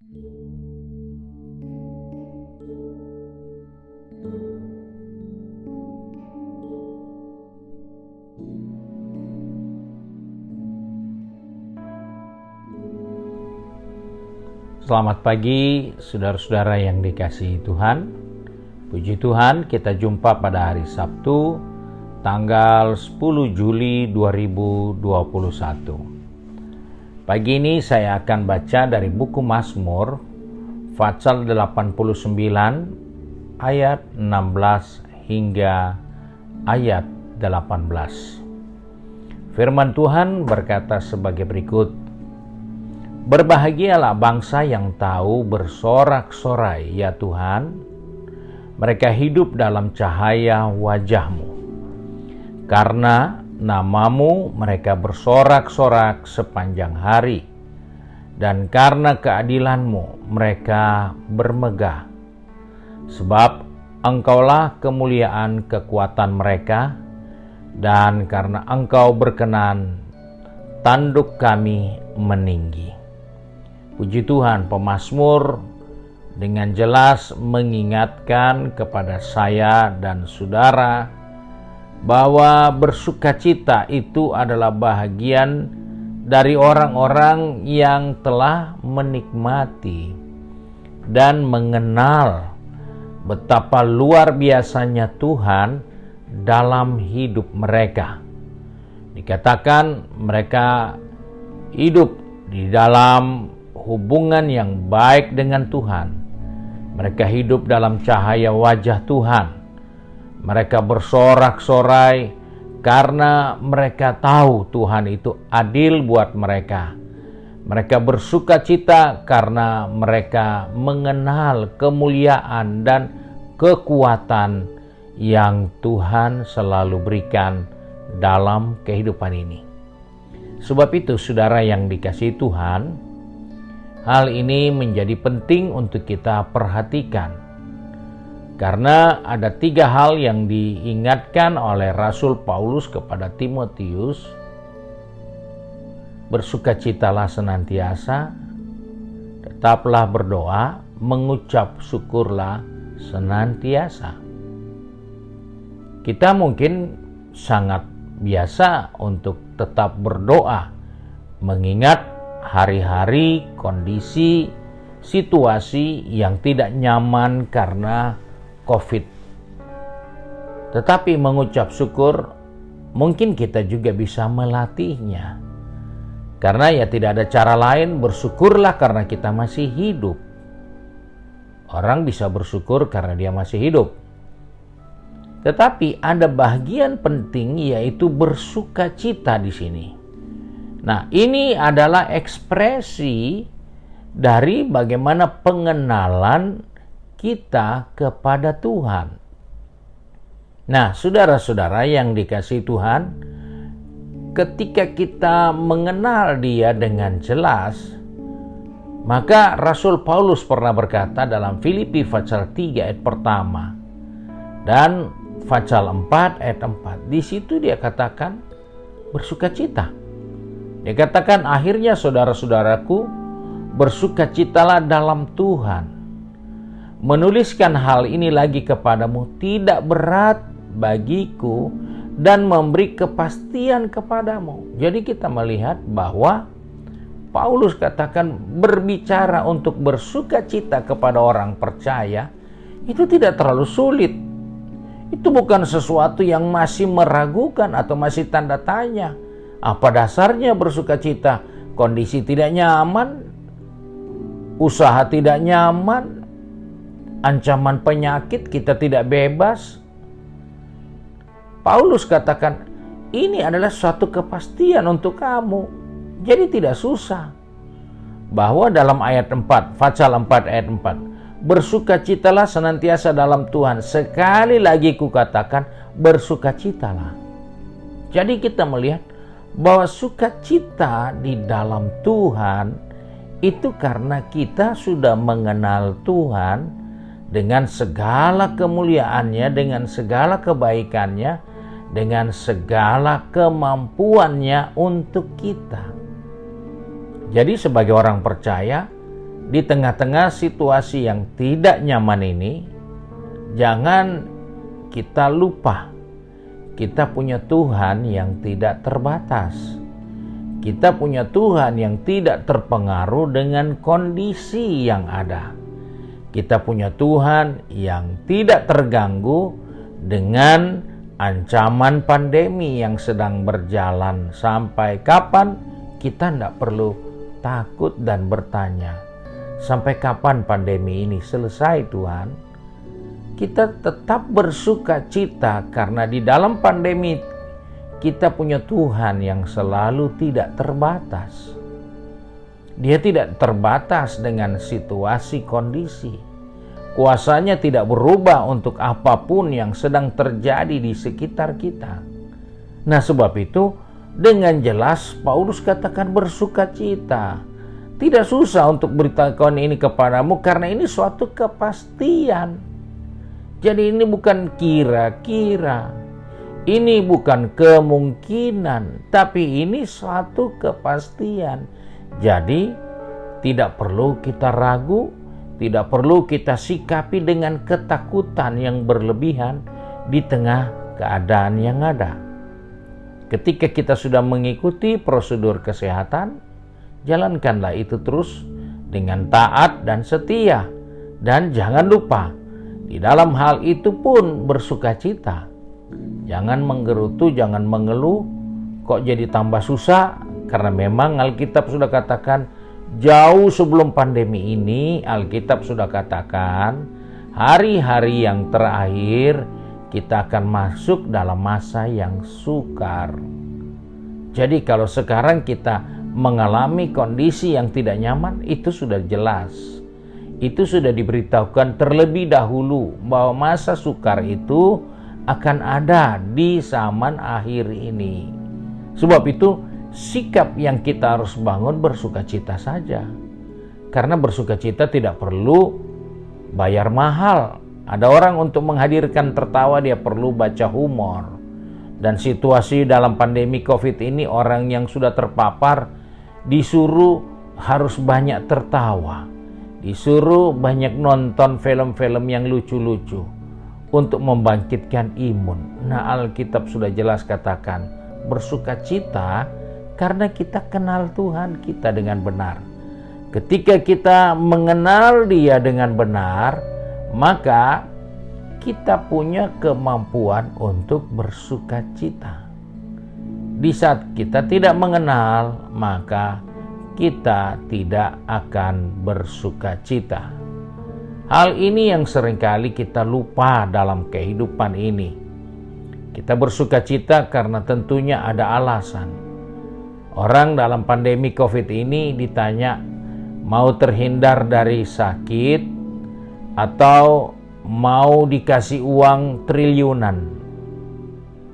Selamat pagi, saudara-saudara yang dikasihi Tuhan. Puji Tuhan, kita jumpa pada hari Sabtu, tanggal 10 Juli 2021. Pagi ini saya akan baca dari buku Mazmur, pasal 89, ayat 16 hingga ayat 18. Firman Tuhan berkata sebagai berikut, "Berbahagialah bangsa yang tahu bersorak-sorai, ya Tuhan. Mereka hidup dalam cahaya wajah-Mu. Karena nama-Mu mereka bersorak-sorak sepanjang hari. Dan karena keadilan-Mu mereka bermegah. Sebab Engkaulah kemuliaan kekuatan mereka. Dan karena Engkau berkenan, tanduk kami meninggi." Puji Tuhan, pemazmur dengan jelas mengingatkan kepada saya dan saudara bahwa bersukacita itu adalah bahagian dari orang-orang yang telah menikmati dan mengenal betapa luar biasanya Tuhan dalam hidup mereka. Dikatakan mereka hidup di dalam hubungan yang baik dengan Tuhan. Mereka hidup dalam cahaya wajah Tuhan. Mereka bersorak-sorai karena mereka tahu Tuhan itu adil buat mereka. Mereka bersukacita karena mereka mengenal kemuliaan dan kekuatan yang Tuhan selalu berikan dalam kehidupan ini. Sebab itu, saudara yang dikasihi Tuhan, hal ini menjadi penting untuk kita perhatikan. Karena ada 3 hal yang diingatkan oleh Rasul Paulus kepada Timotius. Bersukacitalah senantiasa, tetaplah berdoa, mengucap syukurlah senantiasa. Kita mungkin sangat biasa untuk tetap berdoa, mengingat hari-hari, kondisi, situasi yang tidak nyaman karena COVID. Tetapi mengucap syukur, mungkin kita juga bisa melatihnya. Karena ya tidak ada cara lain, bersyukurlah karena kita masih hidup. Orang bisa bersyukur karena dia masih hidup. Tetapi ada bagian penting, yaitu bersukacita di sini. Nah, ini adalah ekspresi dari bagaimana pengenalan kita kepada Tuhan. Nah, saudara-saudara yang dikasihi Tuhan, ketika kita mengenal Dia dengan jelas, maka Rasul Paulus pernah berkata dalam Filipi pasal 3 ayat pertama dan pasal 4 ayat 4. Di situ dia katakan bersukacita. Dia katakan, akhirnya saudara-saudaraku, bersukacitalah dalam Tuhan. Menuliskan hal ini lagi kepadamu tidak berat bagiku dan memberi kepastian kepadamu. Jadi kita melihat bahwa Paulus katakan berbicara untuk bersukacita kepada orang percaya itu tidak terlalu sulit. Itu bukan sesuatu yang masih meragukan atau masih tanda tanya. Apa dasarnya bersukacita? Kondisi tidak nyaman, usaha tidak nyaman, ancaman penyakit, kita tidak bebas. Paulus katakan, ini adalah suatu kepastian untuk kamu. Jadi tidak susah. Bahwa dalam ayat 4, pasal 4 ayat 4, bersukacitalah senantiasa dalam Tuhan. Sekali lagi kukatakan, bersukacitalah. Jadi kita melihat bahwa sukacita di dalam Tuhan itu karena kita sudah mengenal Tuhan dengan segala kemuliaannya, dengan segala kebaikannya, dengan segala kemampuannya untuk kita. Jadi sebagai orang percaya, Di tengah-tengah situasi yang tidak nyaman ini, jangan kita lupa kita punya Tuhan yang tidak terbatas. Kita punya Tuhan yang tidak terpengaruh dengan kondisi yang ada. Kita punya Tuhan yang tidak terganggu dengan ancaman pandemi yang sedang berjalan. Sampai kapan kita tidak perlu takut dan bertanya, sampai kapan pandemi ini selesai Tuhan? Kita tetap bersuka cita karena di dalam pandemi kita punya Tuhan yang selalu tidak terbatas. Dia tidak terbatas dengan situasi kondisi. Kuasanya tidak berubah untuk apapun yang sedang terjadi di sekitar kita. Nah, sebab itu dengan jelas Paulus katakan bersuka cita. Tidak susah untuk beritahukan ini kepadamu karena ini suatu kepastian. Jadi ini bukan kira-kira, ini bukan kemungkinan, tapi ini suatu kepastian. Jadi tidak perlu kita ragu, tidak perlu kita sikapi dengan ketakutan yang berlebihan di tengah keadaan yang ada. Ketika kita sudah mengikuti prosedur kesehatan, jalankanlah itu terus dengan taat dan setia. Dan jangan lupa, di dalam hal itu pun bersuka cita. Jangan menggerutu, jangan mengeluh, kok jadi tambah susah? Karena memang Alkitab sudah katakan, jauh sebelum pandemi ini, Alkitab sudah katakan, hari-hari yang terakhir, kita akan masuk dalam masa yang sukar. Jadi kalau sekarang kita mengalami kondisi yang tidak nyaman, itu sudah jelas. Itu sudah diberitahukan terlebih dahulu bahwa masa sukar itu akan ada di zaman akhir ini. Sebab itu sikap yang kita harus bangun bersukacita saja. Karena bersukacita tidak perlu bayar mahal. Ada orang untuk menghadirkan tertawa dia perlu baca humor. Dan situasi dalam pandemi COVID ini orang yang sudah terpapar disuruh harus banyak tertawa. Disuruh banyak nonton film-film yang lucu-lucu untuk membangkitkan imun. Nah, Alkitab sudah jelas katakan, bersukacita karena kita kenal Tuhan kita dengan benar. Ketika kita mengenal Dia dengan benar, maka kita punya kemampuan untuk bersukacita. Di saat kita tidak mengenal, maka kita tidak akan bersukacita. Hal ini yang seringkali kita lupa dalam kehidupan ini. Kita bersukacita karena tentunya ada alasan. Orang dalam pandemi COVID ini ditanya mau terhindar dari sakit atau mau dikasih uang triliunan.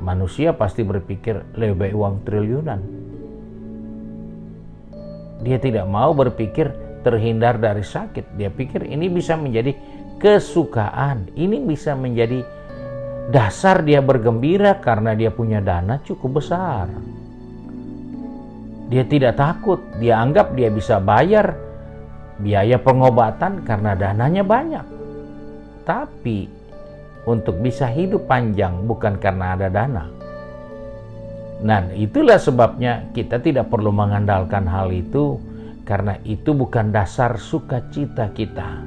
Manusia pasti berpikir lebih baik uang triliunan. Dia tidak mau berpikir terhindar dari sakit. Dia pikir ini bisa menjadi kesukaan. Ini bisa menjadi dasar dia bergembira karena dia punya dana cukup besar. Dia tidak takut. Dia anggap dia bisa bayar biaya pengobatan karena dananya banyak. Tapi untuk bisa hidup panjang bukan karena ada dana. Nah, itulah sebabnya kita tidak perlu mengandalkan hal itu, karena itu bukan dasar sukacita kita.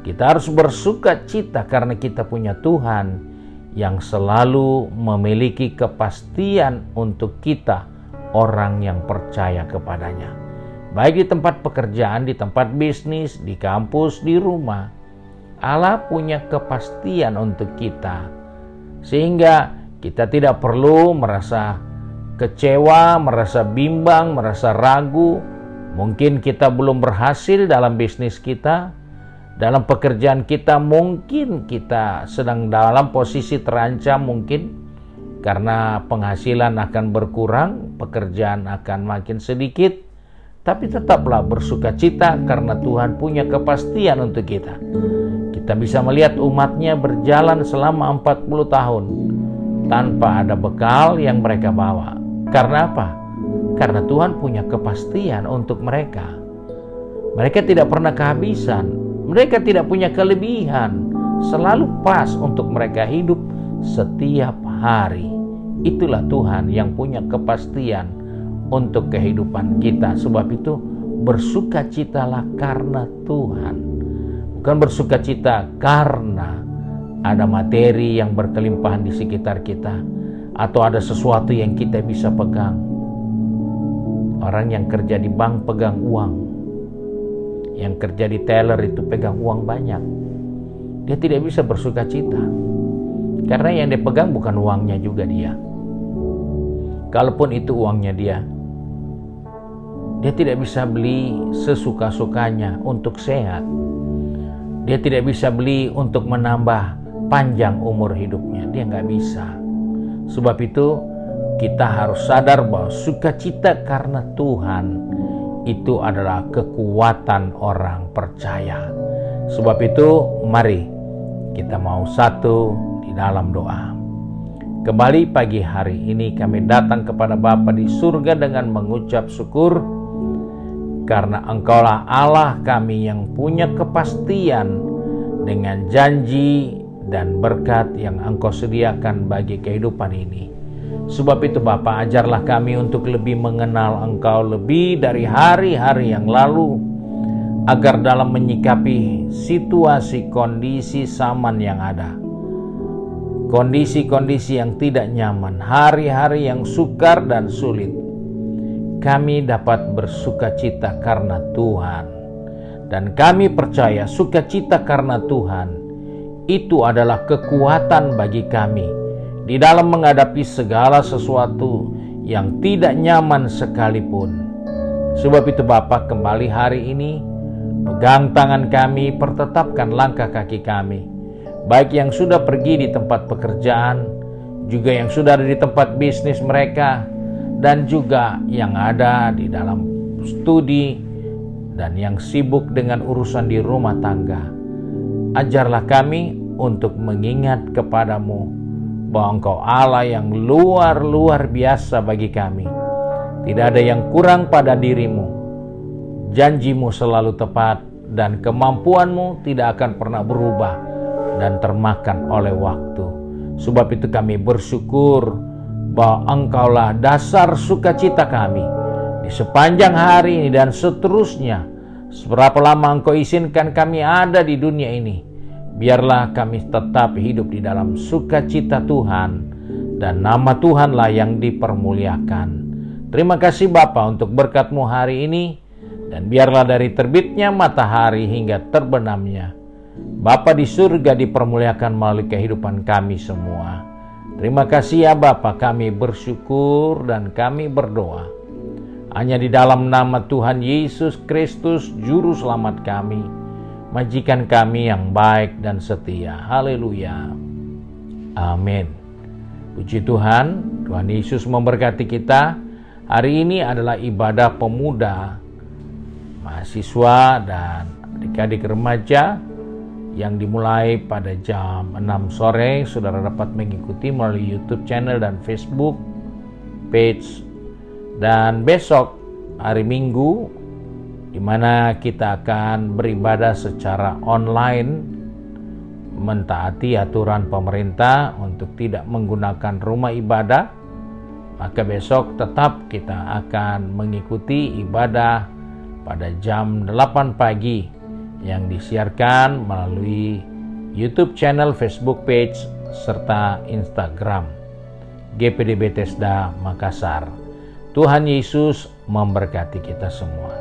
Kita harus bersukacita karena kita punya Tuhan yang selalu memiliki kepastian untuk kita, orang yang percaya kepadanya. Baik di tempat pekerjaan, di tempat bisnis, di kampus, di rumah. Allah punya kepastian untuk kita. Sehingga kita tidak perlu merasa kecewa, merasa bimbang, merasa ragu. Mungkin kita belum berhasil dalam bisnis kita, dalam pekerjaan kita, mungkin kita sedang dalam posisi terancam mungkin karena penghasilan akan berkurang, pekerjaan akan makin sedikit. Tapi tetaplah bersukacita karena Tuhan punya kepastian untuk kita. Kita bisa melihat umatnya berjalan selama 40 tahun tanpa ada bekal yang mereka bawa. Karena apa? Karena Tuhan punya kepastian untuk mereka. Mereka tidak pernah kehabisan. Mereka tidak punya kelebihan. Selalu pas untuk mereka hidup setiap hari. Itulah Tuhan yang punya kepastian untuk kehidupan kita. Sebab itu bersukacitalah karena Tuhan. Bukan bersukacita karena ada materi yang berkelimpahan di sekitar kita, atau ada sesuatu yang kita bisa pegang. Orang yang kerja di bank pegang uang, yang kerja di teller itu pegang uang banyak. Dia tidak bisa bersukacita karena yang dia pegang bukan uangnya juga dia. Kalaupun itu uangnya dia tidak bisa beli sesuka-sukanya untuk sehat. Dia tidak bisa beli untuk menambah panjang umur hidupnya. Dia nggak bisa. Sebab itu kita harus sadar bahwa sukacita karena Tuhan itu adalah kekuatan orang percaya. Sebab itu mari kita mau satu di dalam doa. Kembali pagi hari ini kami datang kepada Bapa di surga dengan mengucap syukur, karena Engkaulah Allah kami yang punya kepastian dengan janji dan berkat yang Engkau sediakan bagi kehidupan ini. Sebab itu Bapa, ajarlah kami untuk lebih mengenal Engkau lebih dari hari-hari yang lalu, agar dalam menyikapi situasi kondisi zaman yang ada, kondisi-kondisi yang tidak nyaman, hari-hari yang sukar dan sulit, kami dapat bersukacita karena Tuhan. Dan kami percaya sukacita karena Tuhan itu adalah kekuatan bagi kami di dalam menghadapi segala sesuatu yang tidak nyaman sekalipun. Sebab itu Bapa, kembali hari ini pegang tangan kami, pertetapkan langkah kaki kami, baik yang sudah pergi di tempat pekerjaan, juga yang sudah ada di tempat bisnis mereka, dan juga yang ada di dalam studi dan yang sibuk dengan urusan di rumah tangga. Ajarlah kami untuk mengingat kepadamu bahwa Engkau Allah yang luar biasa bagi kami. Tidak ada yang kurang pada dirimu. Janjimu selalu tepat dan kemampuanmu tidak akan pernah berubah dan termakan oleh waktu. Sebab itu kami bersyukur bahwa Engkaulah dasar sukacita kami di sepanjang hari ini dan seterusnya. Seberapa lama Engkau izinkan kami ada di dunia ini, biarlah kami tetap hidup di dalam sukacita Tuhan, dan nama Tuhanlah yang dipermuliakan. Terima kasih Bapa untuk berkat-Mu hari ini, dan biarlah dari terbitnya matahari hingga terbenamnya, Bapa di surga dipermuliakan melalui kehidupan kami semua. Terima kasih ya Bapa, kami bersyukur dan kami berdoa hanya di dalam nama Tuhan Yesus Kristus, Juru Selamat kami, majikan kami yang baik dan setia. Haleluya. Amin. Puji Tuhan, Tuhan Yesus memberkati kita. Hari ini adalah ibadah pemuda, mahasiswa, dan adik-adik remaja yang dimulai pada jam 6 sore. Saudara dapat mengikuti melalui YouTube channel dan Facebook page. Dan besok hari Minggu, di mana kita akan beribadah secara online, mentaati aturan pemerintah untuk tidak menggunakan rumah ibadah, maka besok tetap kita akan mengikuti ibadah pada jam 8 pagi yang disiarkan melalui YouTube channel, Facebook page, serta Instagram GPD Bethesda Makassar. Tuhan Yesus memberkati kita semua.